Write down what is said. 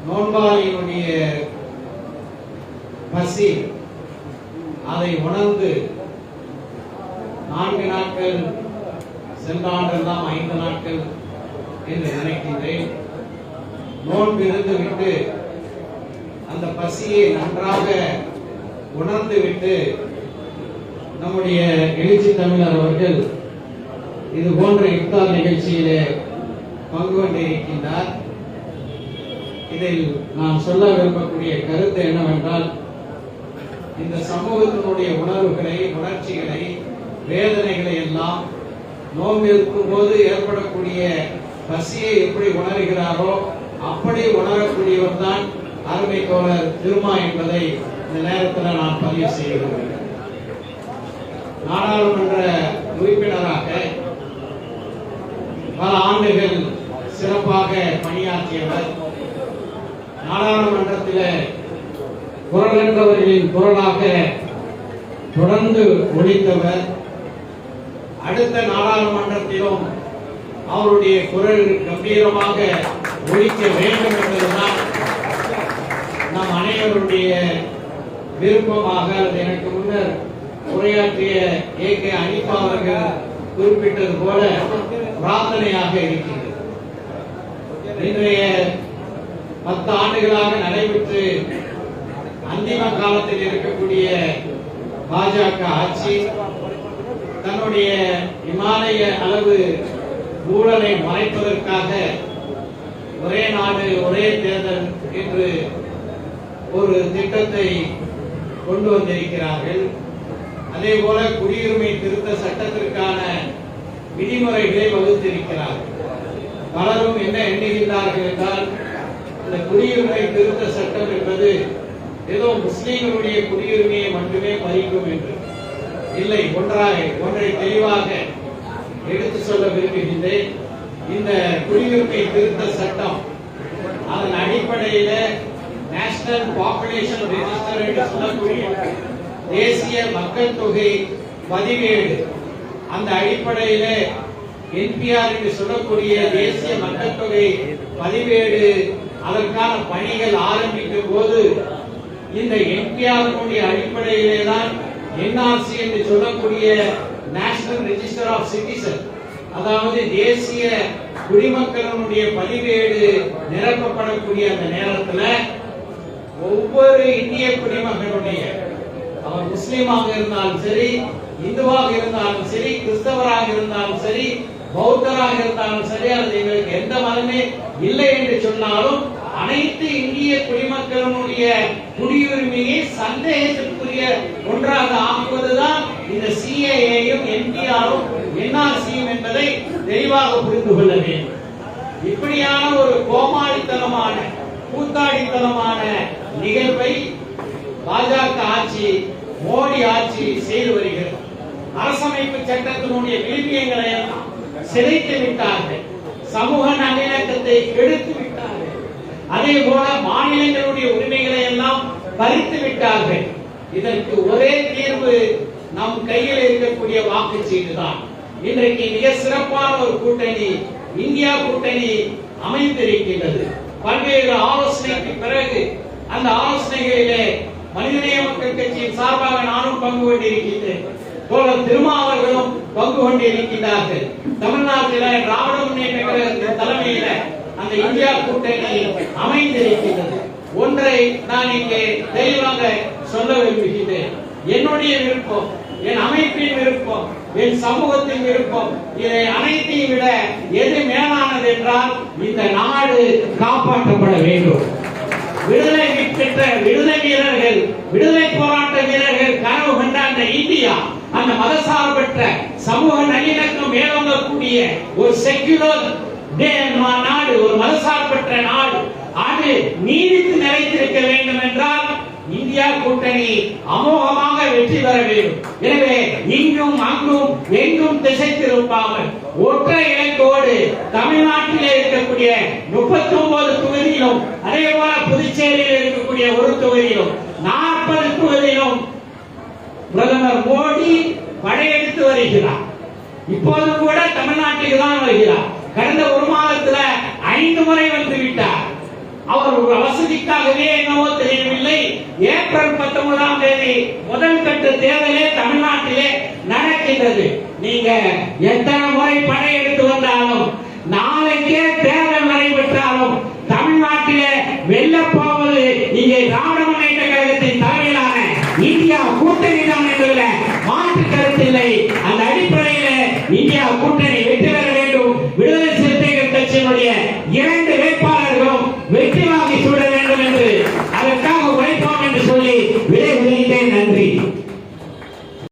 நோன்பாளியினுடைய பசி அதை உணர்ந்து 4 நாட்கள், சென்ற ஆண்டெல்லாம் 5 நாட்கள் என்று நினைக்கின்றேன், நோன்பு இருந்து விட்டு அந்த பசியை நன்றாக உணர்ந்து விட்டு நம்முடைய எழுச்சி தமிழர் அவர்கள் இது போன்ற இஃப்தார் நிகழ்ச்சியிலே பங்கு கொண்டிருக்கின்றார். இதில் நான் சொல்ல விரும்பக்கூடிய கருத்து என்னவென்றால், இந்த சமூகத்தினுடைய உணர்வுகளை, உணர்ச்சிகளை, வேதனைகளை எல்லாம் நோன்பு இருக்கும் போது ஏற்படக்கூடிய பசியை எப்படி உணர்கிறாரோ அப்படி உணரக்கூடியவர் தான் அருமை தோழர் திருமா என்பதை இந்த நேரத்தில் நான் பதிவு செய்ய விரும்புகிறேன். நாடாளுமன்ற உறுப்பினராக பல ஆண்டுகள் சிறப்பாக பணியாற்றியவர், நாடாளுமன்றத்தில் குரலற்றவர்களின் குரலாக தொடர்ந்து ஒலித்தவர். அடுத்த நாடாளுமன்றத்திலும் அவருடைய குரல் கம்பீரமாக ஒலிக்க வேண்டும் என்பதுதான் நம் அனைவருடைய விருப்பமாக, எனக்கு முன்னர் உரையாற்றிய ஏ.கே. அனிபா அவர்கள் குறிப்பிட்டது போல பிரார்த்தனையாக இருக்கிறது. இன்றைய 10 ஆண்டுகளாக நடைபெற்று அந்திம காலத்தில் இருக்கக்கூடிய பாஜக ஆட்சி தன்னுடைய இமாலய அளவு ஊழலை மறைப்பதற்காக ஒரே நாடு ஒரே தேர்தல் என்று ஒரு திட்டத்தை கொண்டு வந்திருக்கிறார்கள். அதே போல குடியுரிமை திருத்த சட்டத்திற்கான விதிமுறைகளை வகுத்திருக்கிறார்கள். பலரும் என்ன எண்ணுகின்றார்கள் என்றால், இந்த குடியுரிமை திருத்த சட்டம் என்பது ஏதோ முஸ்லீம்களுடைய குடியுரிமையை மட்டுமே பறிக்கும் என்று. இல்லை, ஒன்றை தெளிவாக எடுத்து சொல்ல விரும்புகின்றேன். இந்த குடியுரிமை திருத்த சட்டம் அதன் அடிப்படையில் நேஷனல் பாப்புலேஷன் ரெஜிஸ்டர் என்று சொல்லக்கூடிய தேசிய மக்கள் தொகை பதிவேடு, அந்த அடிப்படையில் என்பிஆர் என்று சொல்லக்கூடிய தேசிய மக்கள் தொகை பதிவேடு, அதற்கான பணிகள் ஆரம்பிக்கும் போது இந்த என்பிஆர் அடிப்படையிலே தான் என்ஆர்சி என்று சொல்லக்கூடிய நேஷனல் ரெஜிஸ்டர் ஆஃப் சிட்டிசன், அதாவது தேசிய குடிமக்களுடைய பதிவேடு நிரப்பப்படக்கூடிய அந்த நேரத்தில் ஒவ்வொரு இந்திய குடிமகனுடைய, அவர் முஸ்லீமாக இருந்தாலும் சரி, இந்துவாக இருந்தாலும் சரி, கிறிஸ்தவராக இருந்தாலும் சரி, பௌத்தராக இருந்தாலும் சரி, அது எங்களுக்கு எந்த மதமே இல்லை என்று சொன்னாலும் அனைத்து இந்திய குடிமக்களுடைய குடியுரிமையை சந்தேகத்திற்குரிய ஒன்றாக ஆக்குவதுதான் இந்த சிஏஏயும் என்பிஆரும் என்ஆர்சியும் என்பதை தெளிவாக புரிந்து கொள்ள வேண்டும். இப்படியான ஒரு கோமாளித்தனமான, கூத்தாடித்தனமான நிகழ்வை பாஜக ஆட்சி, மோடி ஆட்சி செய்து வருகிறது. அரசமைப்பு சட்டத்தினுடைய விழுமியங்களை எல்லாம் சிதைத்து விட்டார்கள், சமூக நல்லிணக்கத்தை கெடுத்து விட்டார்கள். அதே போல மாநிலங்களுடைய உரிமைகளை எல்லாம் பறித்து விட்டார்கள். இதற்கு ஒரே தீர்வு நம் கையில் இருக்கக்கூடிய வாக்குச்சீட்டு தான். இன்றைக்கு மிக சிறப்பான ஒரு கூட்டணி, இந்தியா கூட்டணி அமைந்திருக்கின்றது. பல்வேறு ஆலோசனைக்கு பிறகு அந்த ஆலோசனைகளிலே மனிதநேய மக்கள் கட்சியின் சார்பாக நானும் பங்கு கொண்டிருக்கின்றேன், தோழர் திருமா அவர்களும் பங்கு கொண்டிருக்கிறார்கள். தமிழ்நாட்டில் திராவிட முன்னேற்ற கழகத்தின் தலைமையில அந்த இந்தியா கூட்டணி அமைந்திருக்கிறது. ஒன்றை நான் இங்கே தெளிவாக சொல்ல விரும்புகிறேன். என்னுடைய விருப்பம், என் அமைப்பின் விருப்பம், என் சமூகத்தின் விருப்பம், இதை அனைத்தையும் விட எது மேலானது என்றால் இந்த நாடு காப்பாற்றப்பட வேண்டும். விடுதலை பெற்ற விடுதலை வீரர்கள், விடுதலை போராட்ட வீரர்கள் கனவு கண்ட அந்த இந்தியா, அந்த மதசார்பற்ற சமூக நல்லிணக்கம் மேலோங்கக்கூடிய ஒரு செக்யுலர் நாடு, ஒரு மதசார்பற்ற நாடு, அது நீடித்து நிலைத்திருக்க வேண்டும் என்றால் இந்தியா கூட்டணி அமோகமாக வெற்றி பெற வேண்டும். எனவே இங்கும் அங்கும் எங்கும் திசை திருப்பாமல் ஒற்றை இலக்கோடு தமிழ்நாட்டிலே இருக்கக்கூடிய 39 தொகுதியிலும், அதே போல புதுச்சேரியில் இருக்கக்கூடிய ஒரு தொகுதியிலும், 40 தொகுதியிலும் பிரதமர் மோடி படையெடுத்து வருகிறார். இப்போது கூட தமிழ்நாட்டுக்கு தான் வருகிறார். கடந்த ஒரு மாதத்தில் 5 முறை வந்து விட்டார். அவர் ஒரு அவசர எதற்காகவே என்னவோ தெரியவில்லை, ஏப்ரல் 19ஆம் தேதி முதல் கட்ட தேர்தலே தமிழ்நாட்டிலே நடக்கின்றது. நீங்க எத்தனை முறை படையெடுத்து வந்தாலும், நாளைக்கே தேர்தல் நடைபெற்றாலும் தமிழ்நாட்டிலே வெல்ல போவது இங்கே திராவிட முன்னேற்ற கழகத்தின் தலைமையிலான இந்தியா கூட்டணி தான் என்பதில் மாற்று கருத்தில்லை. அந்த அடிப்படையில் இந்தியா கூட்டணி வெற்றி பெற வேண்டும். விடுதலை சிறுத்தைகள் கட்சியினுடைய 2 வேட்பாளர்கள்